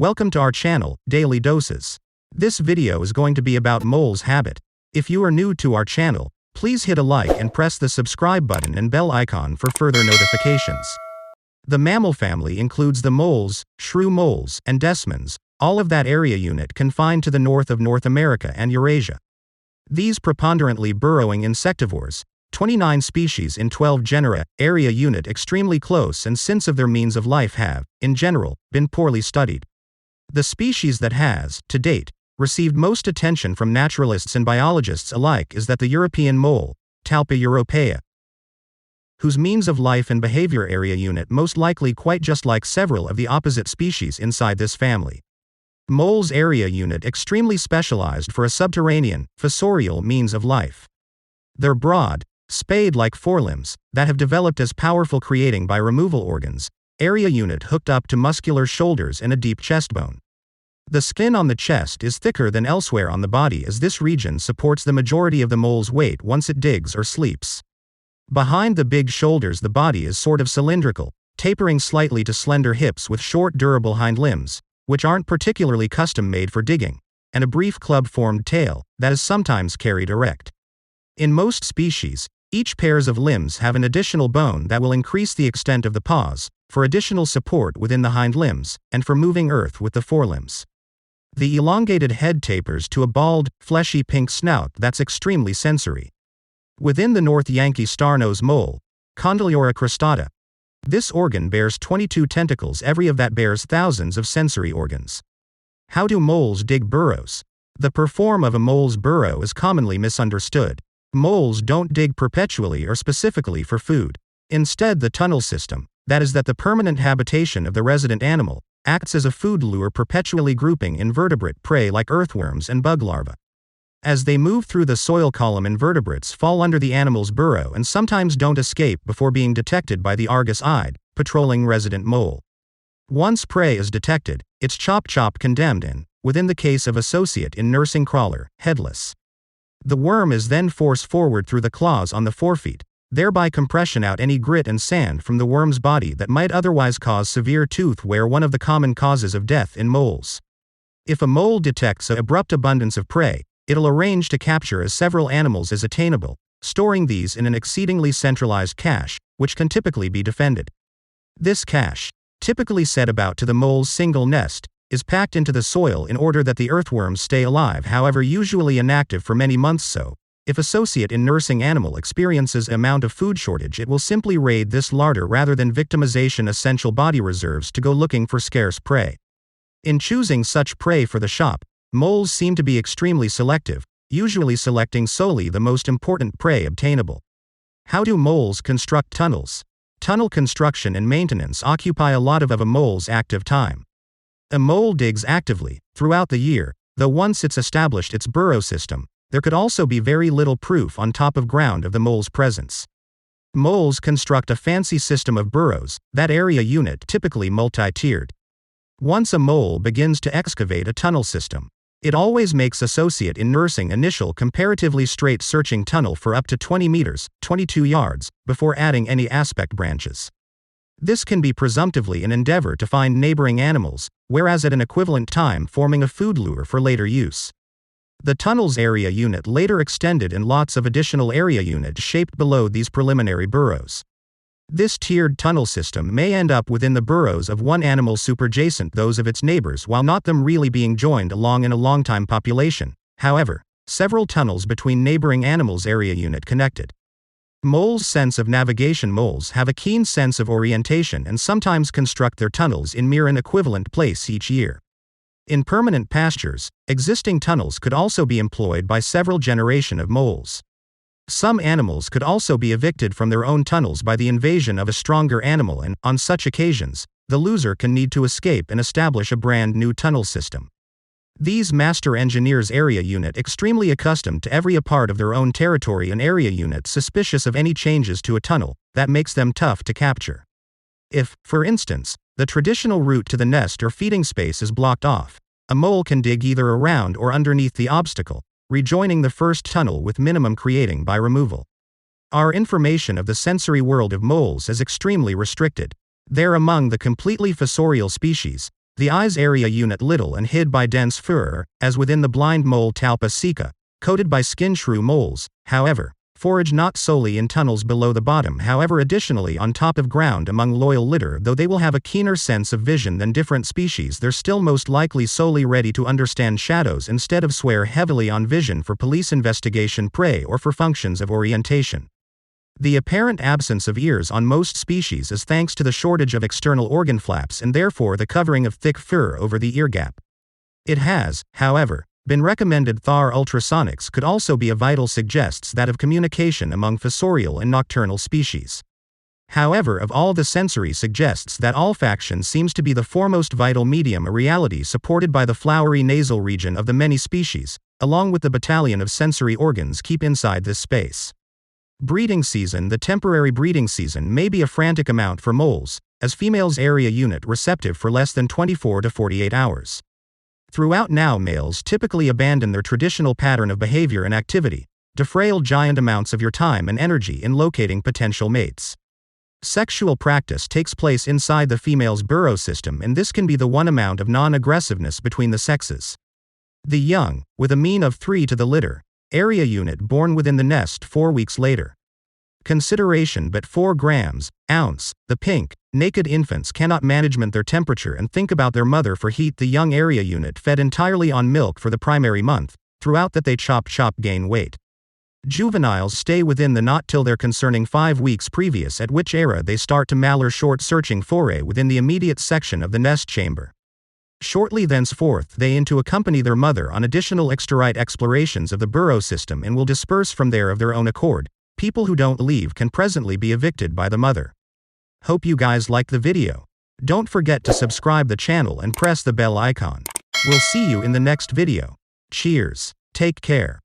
Welcome to our channel, Daily Doses. This video is going to be about moles' habit. If you are new to our channel, please hit a like and press the subscribe button and bell icon for further notifications. The mammal family includes the moles, shrew moles, and desmans, all of that area unit confined to the north of North America and Eurasia. These preponderantly burrowing insectivores, 29 species in 12 genera, area unit extremely close and since of their means of life have, in general, been poorly studied. The species that has, to date, received most attention from naturalists and biologists alike is that the European mole, Talpa europaea, whose means of life and behavior area unit most likely quite just like several of the opposite species inside this family. Moles area unit extremely specialized for a subterranean, fossorial means of life. Their broad, spade-like forelimbs, that have developed as powerful creating by removal organs, area unit hooked up to muscular shoulders and a deep chest bone. The skin on the chest is thicker than elsewhere on the body as this region supports the majority of the mole's weight once it digs or sleeps. Behind the big shoulders the body is sort of cylindrical, tapering slightly to slender hips with short durable hind limbs, which aren't particularly custom-made for digging, and a brief club-formed tail, that is sometimes carried erect. In most species, each pairs of limbs have an additional bone that will increase the extent of the paws, for additional support within the hind limbs, and for moving earth with the forelimbs. The elongated head tapers to a bald, fleshy pink snout that's extremely sensory. Within the North Yankee starnose mole, Condyliora cristata, this organ bears 22 tentacles, every of that bears thousands of sensory organs. How do moles dig burrows? The perform of a mole's burrow is commonly misunderstood. Moles don't dig perpetually or specifically for food. Instead, the tunnel system, that is, the permanent habitation of the resident animal, acts as a food lure, perpetually grouping invertebrate prey like earthworms and bug larvae. As they move through the soil column, invertebrates fall under the animal's burrow and sometimes don't escape before being detected by the Argus-eyed, patrolling resident mole. Once prey is detected, it's chop condemned in, within the case of associate in nursing crawler, headless. The worm is then forced forward through the claws on the forefeet, thereby compression out any grit and sand from the worm's body that might otherwise cause severe tooth wear, one of the common causes of death in moles. If a mole detects an abrupt abundance of prey, it'll arrange to capture as several animals as attainable, storing these in an exceedingly centralized cache, which can typically be defended. This cache, typically set about to the mole's single nest, is packed into the soil in order that the earthworms stay alive, however usually inactive for many months. So, if associate in nursing animal experiences amount of food shortage, it will simply raid this larder rather than victimization essential body reserves to go looking for scarce prey. In choosing such prey for the shop, moles seem to be extremely selective, usually selecting solely the most important prey obtainable. How do moles construct tunnels? Tunnel construction and maintenance occupy a lot of a mole's active time. A mole digs actively, throughout the year, though once it's established its burrow system, there could also be very little proof on top of ground of the mole's presence. Moles construct a fancy system of burrows, that area unit typically multi-tiered. Once a mole begins to excavate a tunnel system, it always makes associate in nursing initial comparatively straight searching tunnel for up to 20 meters, 22 yards, before adding any aspect branches. This can be presumptively an endeavor to find neighboring animals, whereas at an equivalent time forming a food lure for later use. The tunnel's area unit later extended in lots of additional area units shaped below these preliminary burrows. This tiered tunnel system may end up within the burrows of one animal superjacent those of its neighbors while not them really being joined along in a long-time population. However, several tunnels between neighboring animals area unit connected. Moles' sense of navigation. Moles have a keen sense of orientation and sometimes construct their tunnels in mere an equivalent place each year. In permanent pastures, existing tunnels could also be employed by several generations of moles. Some animals could also be evicted from their own tunnels by the invasion of a stronger animal, and, on such occasions, the loser can need to escape and establish a brand new tunnel system. These master engineers area unit extremely accustomed to every part of their own territory and area unit suspicious of any changes to a tunnel, that makes them tough to capture. If, for instance, the traditional route to the nest or feeding space is blocked off, a mole can dig either around or underneath the obstacle, rejoining the first tunnel with minimum creating by removal. Our information of the sensory world of moles is extremely restricted. They're among the completely fossorial species, The eyes area unit little and hid by dense fur, as within the blind mole Talpa sika, coated by skin. Shrew moles, however, forage not solely in tunnels below the bottom, however additionally on top of ground among loyal litter. Though they will have a keener sense of vision than different species, they're still most likely solely ready to understand shadows instead of swear heavily on vision for police investigation, prey, or for functions of orientation. The apparent absence of ears on most species is thanks to the shortage of external organ flaps and therefore the covering of thick fur over the ear gap. It has, however, been recommended Thar ultrasonics could also be a vital suggests that of communication among fossorial and nocturnal species. However, of all the sensory suggests that olfaction seems to be the foremost vital medium, a reality supported by the flowery nasal region of the many species, along with the battalion of sensory organs keep inside this space. Breeding season. The temporary breeding season may be a frantic amount for moles, as females area unit receptive for less than 24 to 48 hours. Throughout now, males typically abandon their traditional pattern of behavior and activity, defrail giant amounts of your time and energy in locating potential mates. Sexual practice takes place inside the female's burrow system, and this can be the one amount of non-aggressiveness between the sexes. The young, with a mean of 3 to the litter, area unit born within the nest 4 weeks later. Consideration but 4 grams, ounce, the pink, naked infants cannot management their temperature and think about their mother for heat. The young area unit fed entirely on milk for the primary month, throughout that they chop gain weight. Juveniles stay within the knot till they're concerning 5 weeks previous, at which era they start to maller short searching foray within the immediate section of the nest chamber. Shortly thenceforth they into accompany their mother on additional extra-right explorations of the burrow system and will disperse from there of their own accord. People who don't leave can presently be evicted by the mother. Hope you guys liked the video. Don't forget to subscribe the channel and press the bell icon. We'll see you in the next video. Cheers. Take care.